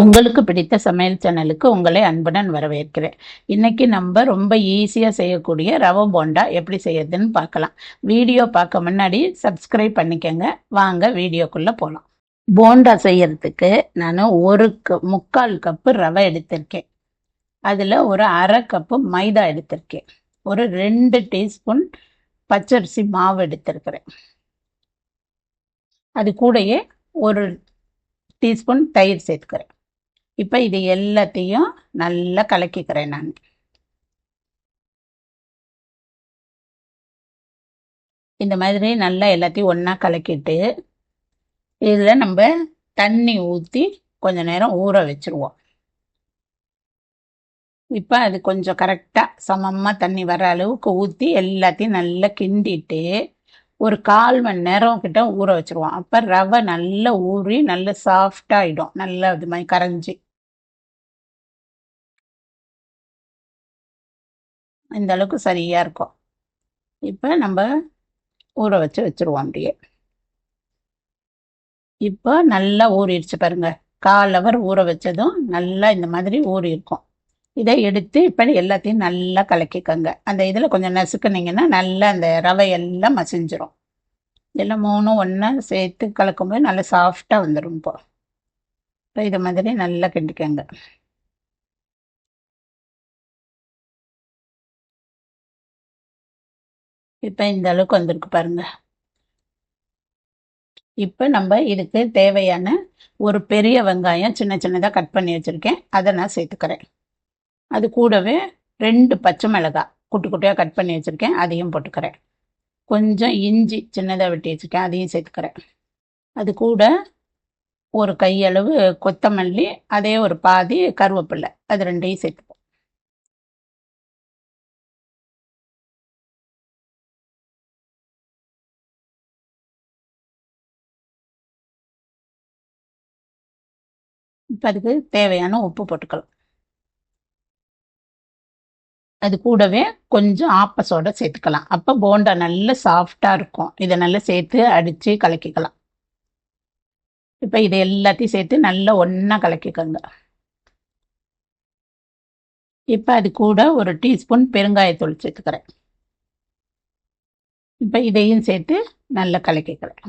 உங்களுக்கு பிடித்த சமையல் சேனலுக்கு உங்களை அன்புடன் வரவேற்கிறேன். இன்னைக்கு நம்ம ரொம்ப ஈஸியா செய்யக்கூடிய ரவை போண்டா எப்படி செய்யறதுன்னு பார்க்கலாம். வீடியோ பார்க்க முன்னாடி சப்ஸ்கிரைப் பண்ணிக்கங்க. வாங்க வீடியோக்குள்ள போலாம். போண்டா செய்யறதுக்கு நான் ஒரு முக்கால் கப்பு ரவை எடுத்திருக்கேன். அதுல ஒரு அரை கப்பு மைதா எடுத்திருக்கேன். ஒரு 2 டீஸ்பூன் பச்சரிசி மாவு எடுத்திருக்கிறேன். அது கூடயே ஒரு டீஸ்பூன் தயிர் சேர்த்துக்கிறேன். இப்போ இது எல்லாத்தையும் நல்லா கலக்கிக்கிறேன் நான். இந்த மாதிரி நல்லா எல்லாத்தையும் ஒன்றா கலக்கிட்டு இதில் நம்ம தண்ணி ஊற்றி கொஞ்ச நேரம் ஊற வச்சுருவோம். இப்போ அது கொஞ்சம் கரெக்டாக சமமாக தண்ணி வர அளவுக்கு ஊற்றி எல்லாத்தையும் நல்லா கிண்டிட்டு ஒரு 1/4 மணி நேரம் கிட்ட ஊற வச்சுருவோம். அப்போ ரவை நல்லா ஊறி நல்லா சாஃப்டாகிடும், நல்லா இது மாதிரி கரைஞ்சி. இந்த அளவுக்கு சரியா இருக்கும். இப்போ நம்ம ஊற வச்சுருவோம் அப்படியே. இப்போ நல்லா ஊறிடுச்சு பாருங்க. 1/4 ஹவர் ஊற வச்சதும் நல்லா இந்த மாதிரி ஊறி இருக்கும். இதை எடுத்து இப்போ எல்லாத்தையும் நல்லா கலக்கிக்கோங்க. அந்த இதில் கொஞ்சம் நசுக்குனீங்கன்னா நல்லா அந்த ரவை எல்லாம் மசிஞ்சிரும். எல்லாம் 3 ஒன்றா சேர்த்து கலக்கும்போது நல்லா சாஃப்டாக வந்துடும். இப்போ இதை மாதிரி நல்லா கிண்டிக்கோங்க. இப்போ இந்த அளவுக்கு வந்திருக்கு பாருங்க. இப்போ நம்ம இதுக்கு தேவையான ஒரு பெரிய வெங்காயம் சின்ன சின்னதாக கட் பண்ணி வச்சுருக்கேன், அதை நான் சேர்த்துக்கிறேன். அது கூடவே 2 பச்சை மிளகாய் குட்டி குட்டியாக கட் பண்ணி வச்சுருக்கேன், அதையும் போட்டுக்கிறேன். கொஞ்சம் இஞ்சி சின்னதாக வெட்டி வச்சுருக்கேன், அதையும் சேர்த்துக்கிறேன். அது கூட ஒரு கையளவு கொத்தமல்லி, அதே ஒரு பாதி கருவேப்பிலை, அது 2ஐயும் சேர்த்துப்போம். இப்போ அதுக்கு தேவையான உப்பு போட்டுக்கலாம். அது கூடவே கொஞ்சம் ஆப்ப சோடா சேர்த்துக்கலாம். அப்போ போண்டா நல்ல சாஃப்டாக இருக்கும். இதை நல்லா சேர்த்து அடித்து கலக்கிக்கலாம். இப்போ இதை எல்லாத்தையும் சேர்த்து நல்லா ஒன்றா கலக்கிக்கோங்க. இப்போ அது கூட ஒரு டீஸ்பூன் பெருங்காயத்தூள் சேர்த்துக்கிறேன். இப்போ இதையும் சேர்த்து நல்லா கலக்கிக்கிறேன்.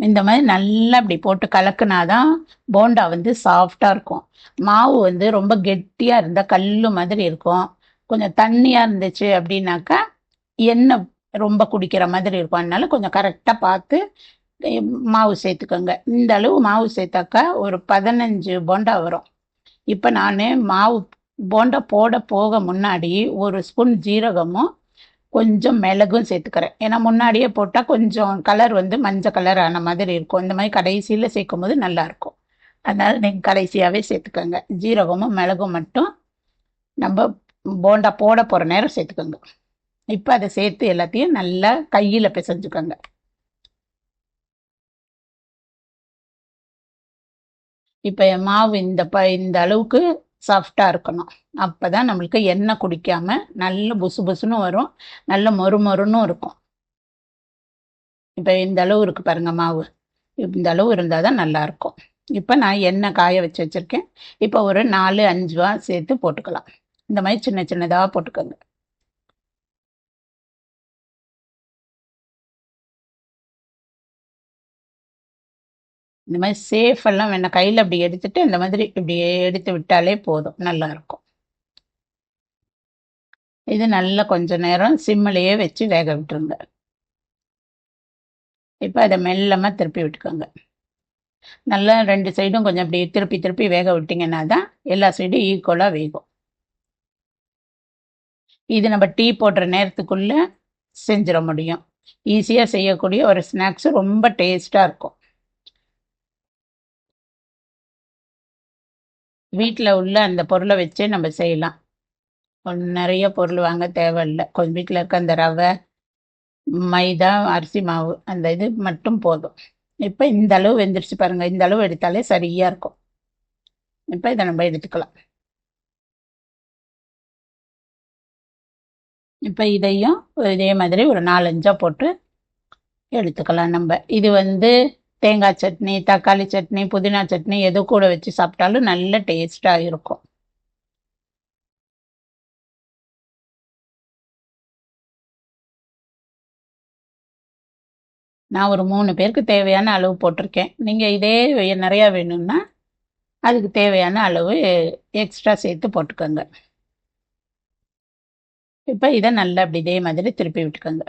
இந்த மாதிரி நல்லா இப்படி போட்டு கலக்குனாதான் போண்டா வந்து சாஃப்டாக இருக்கும். மாவு வந்து ரொம்ப கெட்டியாக இருந்தால் கல் மாதிரி இருக்கும். கொஞ்சம் தண்ணியாக இருந்துச்சு அப்படின்னாக்கா எண்ணெய் ரொம்ப குடிக்கிற மாதிரி இருக்கும். அதனால கொஞ்சம் கரெக்டாக பார்த்து மாவு சேர்த்துக்கோங்க. இந்த அளவு மாவு சேர்த்தாக்கா ஒரு 15 போண்டா வரும். இப்போ நான் மாவு போண்டா போட போக முன்னாடி ஒரு ஸ்பூன் ஜீரகமும் கொஞ்சம் மிளகும் சேர்த்துக்கிறேன். ஏன்னா முன்னாடியே போட்டால் கொஞ்சம் கலர் வந்து மஞ்சள் கலர் ஆன மாதிரி இருக்கும். இந்த மாதிரி கடைசியில் சேர்க்கும் போது நல்லாயிருக்கும். அதனால் நீங்கள் கடைசியாகவே சேர்த்துக்கோங்க. ஜீரகமும் மிளகும் மட்டும் நம்ம போண்டா போட போகிற நேரம் சேர்த்துக்கோங்க. இப்போ அதை சேர்த்து எல்லாத்தையும் நல்லா கையில் பிசைஞ்சுக்கோங்க. இப்போ மாவு இந்த அளவுக்கு சாஃப்டாக இருக்கணும். அப்போ தான் நம்மளுக்கு எண்ணெய் குடிக்காமல் நல்ல புசு புசுன்னு வரும், நல்ல மொறு மொறுன்னும் இருக்கும். இப்போ இந்த அளவு இருக்குது பாருங்கள் மாவு. இந்த அளவு இருந்தால் தான் நல்லாயிருக்கும். இப்போ நான் எண்ணெய் காய வச்சு வச்சுருக்கேன். இப்போ ஒரு 4-5 சேர்த்து போட்டுக்கலாம். இந்த மாதிரி சின்ன சின்னதாக போட்டுக்கோங்க. இந்த மாதிரி சேஃபெல்லாம் வேணாம், கையில் அப்படி எடுத்துட்டு இந்த மாதிரி இப்படி எடுத்து விட்டாலே போதும், நல்லாயிருக்கும். இது நல்லா கொஞ்சம் நேரம் சிம்மிலேயே வச்சு வேக விட்டுருங்க. இப்போ அதை மெல்லமாக திருப்பி விட்டுக்கோங்க. நல்லா 2 சைடும் கொஞ்சம் அப்படி திருப்பி திருப்பி வேக விட்டிங்கன்னா தான் எல்லா சைடும் ஈக்குவலாக வேகும். இது நம்ம டீ போடுற நேரத்துக்குள்ளே செஞ்சிட முடியும். ஈஸியாக செய்யக்கூடிய ஒரு ஸ்நாக்ஸு, ரொம்ப டேஸ்ட்டாக இருக்கும். வீட்டில் உள்ள அந்த பொருளை வச்சே நம்ம செய்யலாம். நிறைய பொருள் வாங்க தேவையில்லை. கொஞ்சம் வீட்டில் இருக்க அந்த ரவை, மைதா, அரிசி மாவு, அந்த இது மட்டும் போதும். இப்போ இந்த அளவு வெந்துருச்சு பாருங்கள். இந்த அளவு எடுத்தாலே சரியாக இருக்கும். இப்போ இதை நம்ம எடுத்துக்கலாம். இப்போ இதையும் இதே மாதிரி ஒரு 4-5 போட்டு எடுத்துக்கலாம் நம்ம. இது வந்து தேங்காய் சட்னி, தக்காளி சட்னி, புதினா சட்னி எது கூட வச்சு சாப்பிட்டாலும் நல்ல டேஸ்ட்டாக இருக்கும். நான் ஒரு 3 பேருக்கு தேவையான அளவு போட்டிருக்கேன். நீங்கள் இதே நிறையா வேணும்னா அதுக்கு தேவையான அளவு எக்ஸ்ட்ரா சேர்த்து போட்டுக்கோங்க. இப்போ இதை நல்லா அப்படி இதே மாதிரி திருப்பி விட்டுக்கோங்க.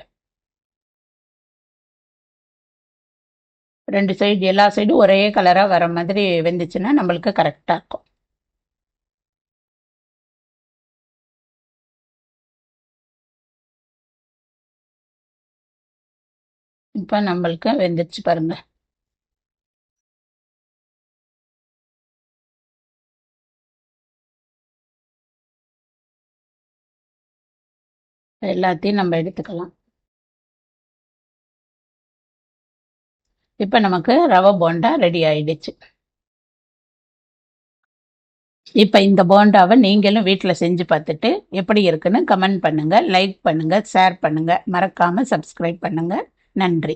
2 சைடு எல்லா சைடும் ஒரே கலராக வர மாதிரி வெந்துச்சுன்னா நம்மளுக்கு கரெக்டாக இருக்கும். இப்போ நம்மளுக்கு வெந்துச்சு பாருங்க. எல்லாத்தையும் நம்ம எடுத்துக்கலாம். இப்போ நமக்கு ரவை போண்டா ரெடி ஆயிடுச்சு. இப்போ இந்த போண்டாவை நீங்களும் வீட்டில் செஞ்சு பார்த்துட்டு எப்படி இருக்குன்னு கமெண்ட் பண்ணுங்க, லைக் பண்ணுங்க, ஷேர் பண்ணுங்க, மறக்காம சப்ஸ்கிரைப் பண்ணுங்க. நன்றி.